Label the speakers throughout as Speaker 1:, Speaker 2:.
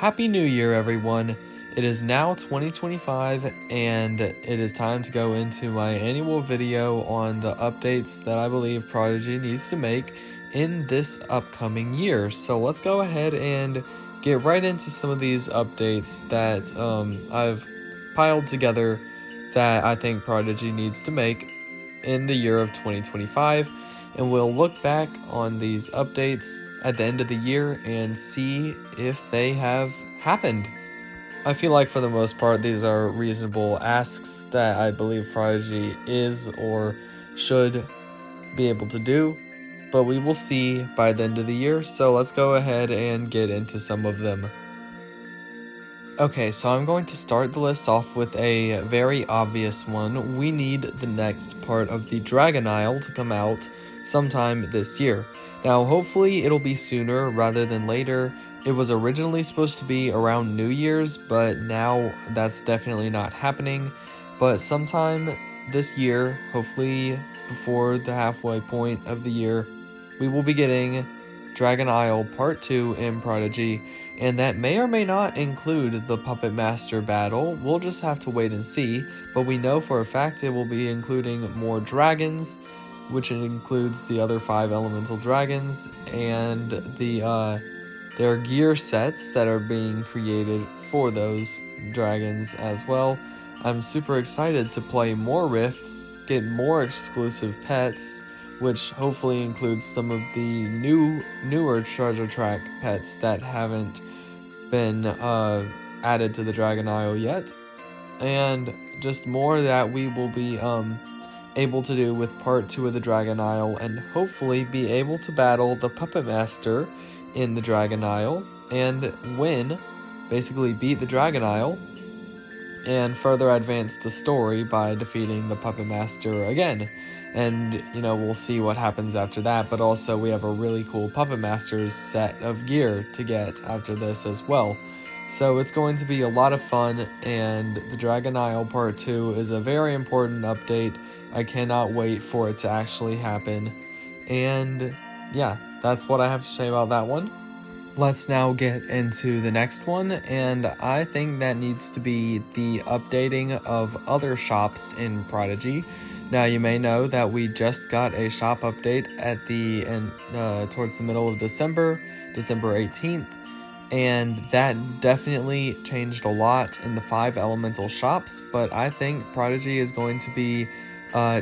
Speaker 1: Happy New Year, everyone. It is now 2025, and it is time to go into my annual video on the updates that I believe Prodigy needs to make in this upcoming year. So let's go ahead and get right into some of these updates that I've piled together that I think Prodigy needs to make in the year of 2025, and we'll look back on these updates at the end of the year and see if they have happened. I feel like for the most part these are reasonable asks that I believe Prodigy is or should be able to do, but we will see by the end of the year, so let's go ahead and get into some of them. Okay, so I'm going to start the list off with a very obvious one. We need the next part of the Dragon Isle to come out sometime this year. Now, hopefully it'll be sooner rather than later. It was originally supposed to be around New Year's, but now that's definitely not happening. But sometime this year, hopefully before the halfway point of the year, we will be getting Dragon Isle Part 2 in Prodigy, and that may or may not include the Puppet Master battle. We'll just have to wait and see, but we know for a fact it will be including more dragons, which includes the other 5 elemental dragons, and there are gear sets that are being created for those dragons as well. I'm super excited to play more rifts, get more exclusive pets, which hopefully includes some of the newer treasure track pets that haven't been added to the Dragon Isle yet, and just more that we will be able to do with part 2 of the Dragon Isle, and hopefully be able to battle the Puppet Master in the Dragon Isle and win, basically beat the Dragon Isle, and further advance the story by defeating the Puppet Master again. And, we'll see what happens after that, but also we have a really cool Puppet Master's set of gear to get after this as well. So it's going to be a lot of fun, and the Dragon Isle Part 2 is a very important update. I cannot wait for it to actually happen. And yeah, that's what I have to say about that one. Let's now get into the next one, and I think that needs to be the updating of other shops in Prodigy. Now, you may know that we just got a shop update at the end, towards the middle of December 18th, and that definitely changed a lot in the 5 elemental shops, but I think Prodigy is going to be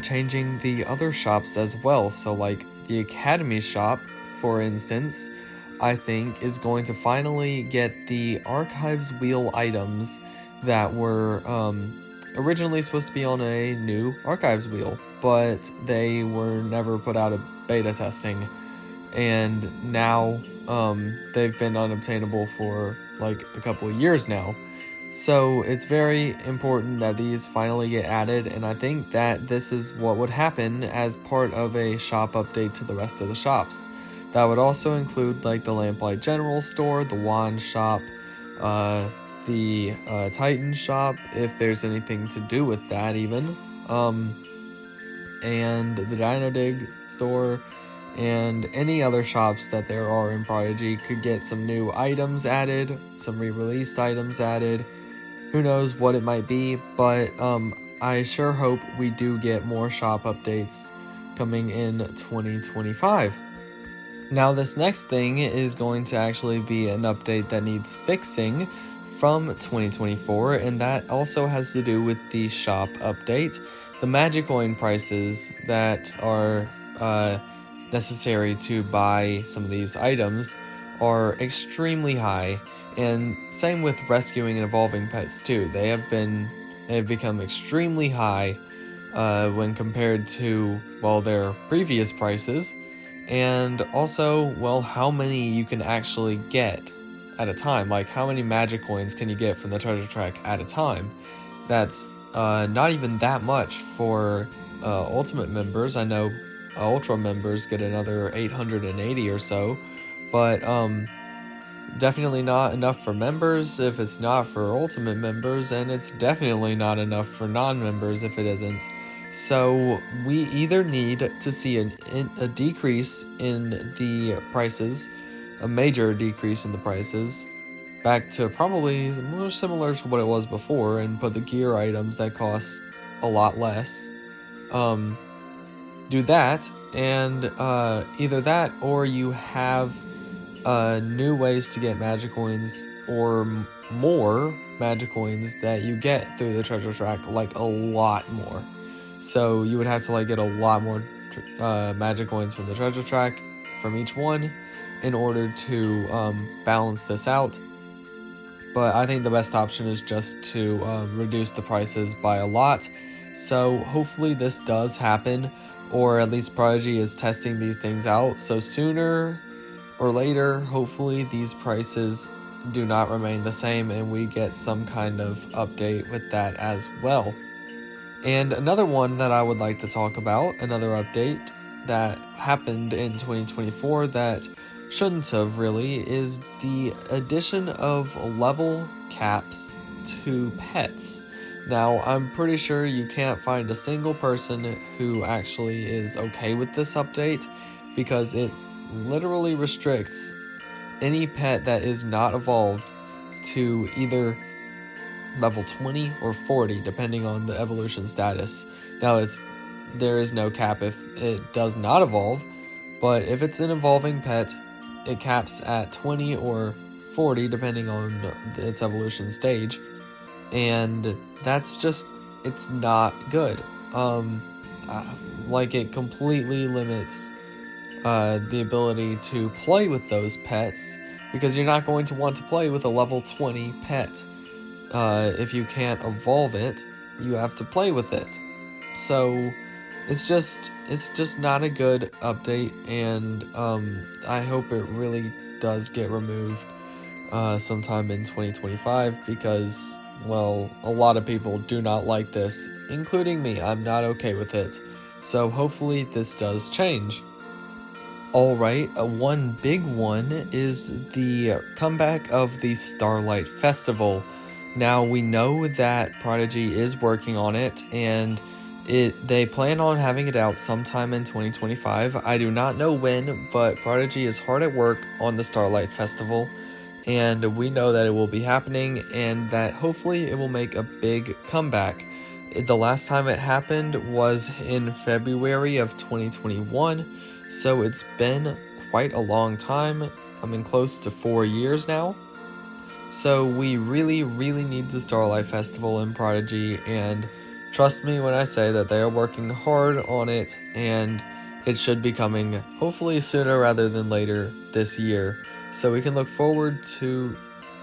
Speaker 1: changing the other shops as well. So like the Academy shop, for instance, I think is going to finally get the Archives Wheel items that were originally supposed to be on a new Archives Wheel, but they were never put out of beta testing, and now they've been unobtainable for like a couple of years now. So it's very important that these finally get added, and I think that this is what would happen as part of a shop update to the rest of the shops. That would also include like the Lamplight General Store, the Wand Shop, the Titan Shop, if there's anything to do with that even, and the Dino Dig Store, and any other shops that there are in Prodigy could get some new items added, some re-released items added. Who knows what it might be, but I sure hope we do get more shop updates coming in 2025. Now, this next thing is going to actually be an update that needs fixing from 2024, and that also has to do with the shop update. The magic coin prices that are necessary to buy some of these items are extremely high, and same with rescuing and evolving pets too. They have become extremely high when compared to, well, their previous prices, and also, well, how many you can actually get at a time. Like, how many magic coins can you get from the treasure track at a time? That's not even that much for ultimate members. I know ultra members get another 880 or so, but definitely not enough for members if it's not for ultimate members, and it's definitely not enough for non-members if it isn't. So we either need to see a decrease in the prices, a major decrease in the prices, back to probably more similar to what it was before, and put the gear items that cost a lot less. Do that, and either that or you have new ways to get magic coins, or more magic coins that you get through the treasure track, like a lot more. So you would have to like get a lot more magic coins from the treasure track from each one in order to balance this out. But I think the best option is just to reduce the prices by a lot. So hopefully this does happen, or at least Prodigy is testing these things out. So sooner or later, hopefully these prices do not remain the same and we get some kind of update with that as well. And another one that I would like to talk about, another update that happened in 2024 that shouldn't have really, is the addition of level caps to pets. Now, I'm pretty sure you can't find a single person who actually is okay with this update, because it literally restricts any pet that is not evolved to either level 20 or 40, depending on the evolution status. Now, there is no cap if it does not evolve, but if it's an evolving pet, it caps at 20 or 40, depending on its evolution stage. And that's just, it's not good. Like, it completely limits the ability to play with those pets, because you're not going to want to play with a level 20 pet. If you can't evolve it, you have to play with it. So it's just not a good update, and I hope it really does get removed sometime in 2025, because, well, a lot of people do not like this, including me. I'm not okay with it. So hopefully this does change. Alright, one big one is the comeback of the Starlight Festival. Now, we know that Prodigy is working on it, and they plan on having it out sometime in 2025. I do not know when, but Prodigy is hard at work on the Starlight Festival, and we know that it will be happening, and that hopefully it will make a big comeback. The last time it happened was in February of 2021, so it's been quite a long time. I mean, close to 4 years now. So we really, really need the Starlight Festival in Prodigy, and trust me when I say that they are working hard on it, and it should be coming hopefully sooner rather than later this year. So we can look forward to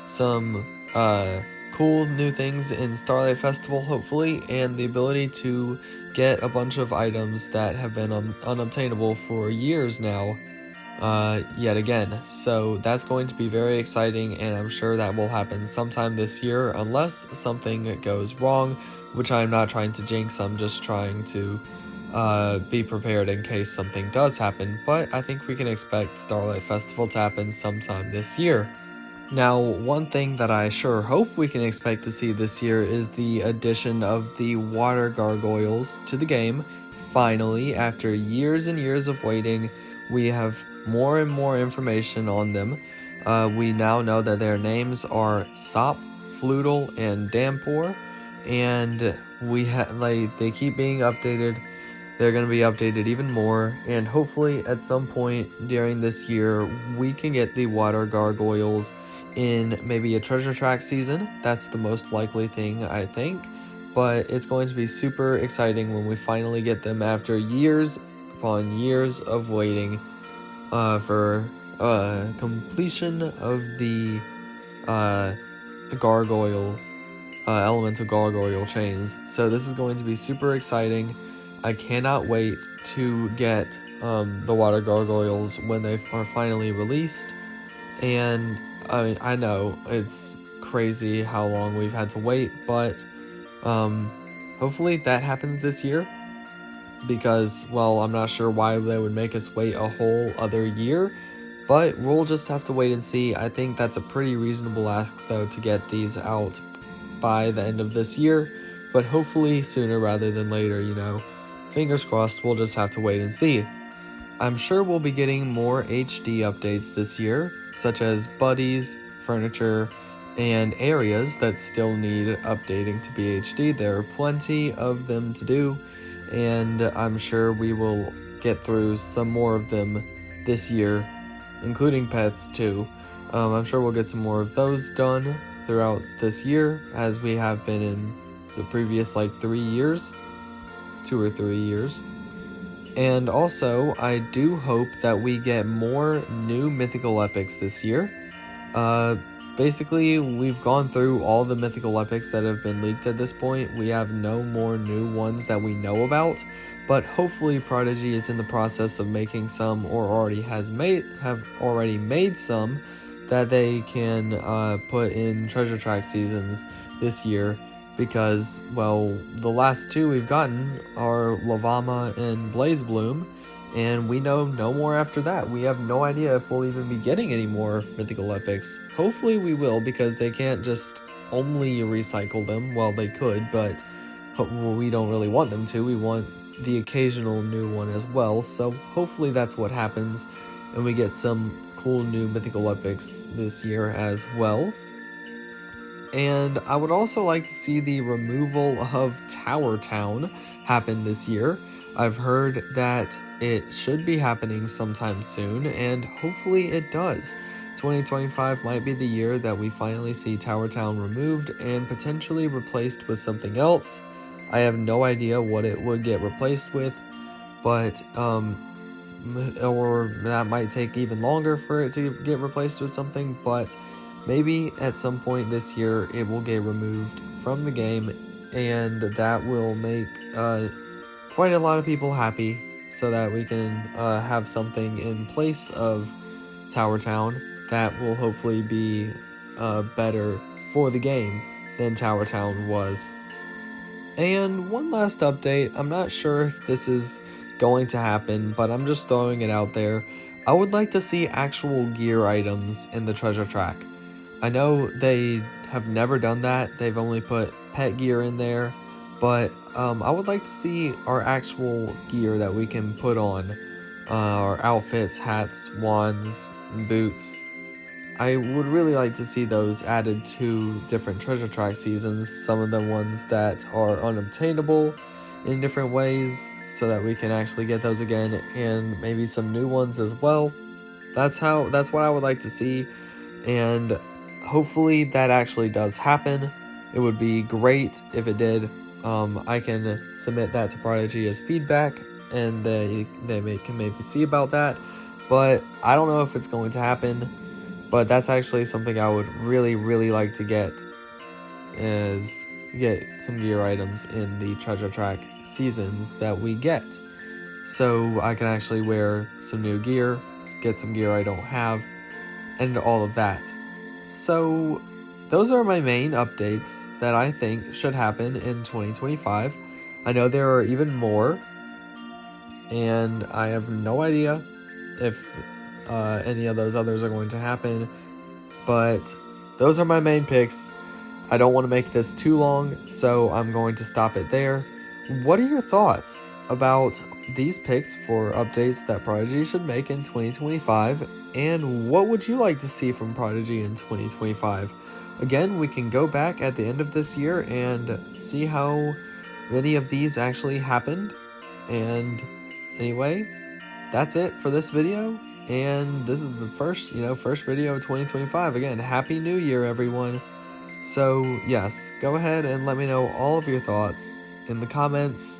Speaker 1: some cool new things in Starlight Festival, hopefully, and the ability to get a bunch of items that have been unobtainable for years now. Yet again. So that's going to be very exciting, and I'm sure that will happen sometime this year, unless something goes wrong, which I'm not trying to jinx. I'm just trying to be prepared in case something does happen. But I think we can expect Starlight Festival to happen sometime this year. Now, one thing that I sure hope we can expect to see this year is the addition of the water gargoyles to the game. Finally, after years and years of waiting, we have more and more information on them. We now know that their names are Sop, Flutel, and Dampor, and they keep being updated. They're going to be updated even more, and hopefully at some point during this year we can get the water gargoyles in maybe a treasure track season. That's the most likely thing, I think, but it's going to be super exciting when we finally get them after years upon years of waiting for completion of the gargoyle elemental gargoyle chains. So this is going to be super exciting. I cannot wait to get the water gargoyles when they are finally released. And I mean, I know it's crazy how long we've had to wait, but hopefully that happens this year, because, well, I'm not sure why they would make us wait a whole other year, but we'll just have to wait and see. I think that's a pretty reasonable ask, though, to get these out by the end of this year, but hopefully sooner rather than later, you know. Fingers crossed, we'll just have to wait and see. I'm sure we'll be getting more HD updates this year, such as buddies, furniture, and areas that still need updating to BHD. There are plenty of them to do, and I'm sure we will get through some more of them this year, including pets too. I'm sure we'll get some more of those done throughout this year, as we have been in the previous 3 years, 2 or 3 years. And also, I do hope that we get more new mythical epics this year. Basically, we've gone through all the mythical epics that have been leaked at this point. We have no more new ones that we know about, but hopefully Prodigy is in the process of making some, or have already made some that they can put in treasure track seasons this year, because, well, the last 2 we've gotten are Lavama and Blaze Bloom, and we know no more after that. We have no idea if we'll even be getting any more mythical epics. Hopefully we will, because they can't just only recycle them. Well, they could, but we don't really want them to. We want the occasional new one as well, so hopefully that's what happens, and we get some cool new mythical epics this year as well. And I would also like to see the removal of Tower Town happen this year. I've heard that it should be happening sometime soon, and hopefully it does. 2025 might be the year that we finally see Tower Town removed and potentially replaced with something else. I have no idea what it would get replaced with, but or that might take even longer for it to get replaced with something, but maybe at some point this year it will get removed from the game, and that will make quite a lot of people happy, so that we can have something in place of Tower Town that will hopefully be better for the game than Tower Town was. And one last update, I'm not sure if this is going to happen, but I'm just throwing it out there. I would like to see actual gear items in the treasure track. I know they have never done that. They've only put pet gear in there, but I would like to see our actual gear that we can put on, our outfits, hats, wands, and boots. I would really like to see those added to different treasure track seasons, some of the ones that are unobtainable in different ways, so that we can actually get those again, and maybe some new ones as well. That's what I would like to see, and hopefully that actually does happen. It would be great if it did. I can submit that to Prodigy as feedback, and they can maybe see about that, but I don't know if it's going to happen. But that's actually something I would really, really like to get, is get some gear items in the treasure track seasons that we get, so I can actually wear some new gear, get some gear I don't have, and all of that. So those are my main updates that I think should happen in 2025. I know there are even more, and I have no idea if any of those others are going to happen, but those are my main picks. I don't want to make this too long, so I'm going to stop it there. What are your thoughts about these picks for updates that Prodigy should make in 2025, and what would you like to see from Prodigy in 2025? Again, we can go back at the end of this year and see how many of these actually happened. And anyway, that's it for this video. And this is the first video of 2025. Again, Happy New Year, everyone. So, yes, go ahead and let me know all of your thoughts in the comments